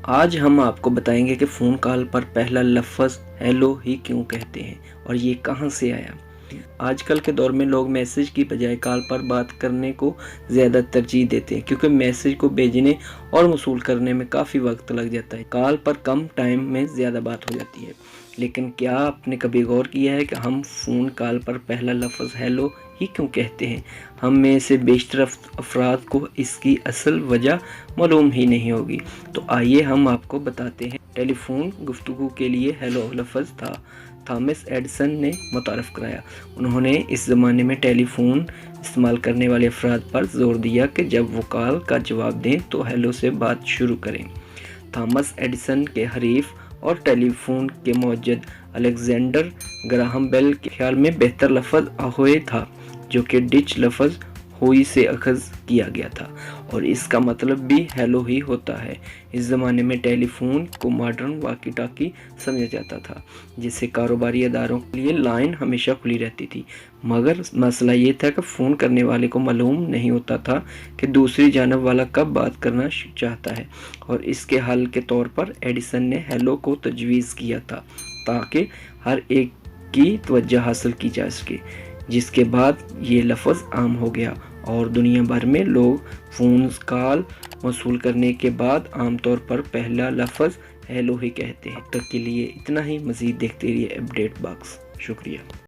آج ہم آپ کو بتائیں گے کہ فون کال پر پہلا لفظ ہیلو ہی کیوں کہتے ہیں اور یہ کہاں سے آیا۔ آج کل کے دور میں لوگ میسج کی بجائے کال پر بات کرنے کو زیادہ ترجیح دیتے ہیں، کیونکہ میسج کو بھیجنے اور موصول کرنے میں کافی وقت لگ جاتا ہے۔ کال پر کم ٹائم میں زیادہ بات ہو جاتی ہے، لیکن کیا آپ نے کبھی غور کیا ہے کہ ہم فون کال پر پہلا لفظ ہیلو ہی کیوں کہتے ہیں؟ ہم میں سے بیشتر افراد کو اس کی اصل وجہ معلوم ہی نہیں ہوگی، تو آئیے ہم آپ کو بتاتے ہیں۔ ٹیلی فون گفتگو کے لیے ہیلو لفظ تھامس ایڈیسن نے متعارف کرایا۔ انہوں نے اس زمانے میں ٹیلی فون استعمال کرنے والے افراد پر زور دیا کہ جب وہ کال کا جواب دیں تو ہیلو سے بات شروع کریں۔ تھامس ایڈیسن کے حریف اور ٹیلی فون کے موجد الیگزینڈر گراہم بیل کے خیال میں بہتر لفظ ahoy تھا، جو کہ ڈچ لفظ ہوئی سے اخذ کیا گیا تھا اور اس کا مطلب بھی ہیلو ہی ہوتا ہے۔ اس زمانے میں ٹیلی فون کو ماڈرن واکی ٹاکی سمجھا جاتا تھا، جس سے کاروباری اداروں کے لیے لائن ہمیشہ کھلی رہتی تھی، مگر مسئلہ یہ تھا کہ فون کرنے والے کو معلوم نہیں ہوتا تھا کہ دوسری جانب والا کب بات کرنا چاہتا ہے، اور اس کے حل کے طور پر ایڈیسن نے ہیلو کو تجویز کیا تھا تاکہ ہر ایک کی توجہ حاصل کی جا سکے، جس کے بعد یہ لفظ عام ہو گیا اور دنیا بھر میں لوگ فون کال موصول کرنے کے بعد عام طور پر پہلا لفظ ہیلو ہی کہتے ہیں۔ اب تک کے لیے اتنا ہی، مزید دیکھتے رہیے اپڈیٹ باکس۔ شکریہ۔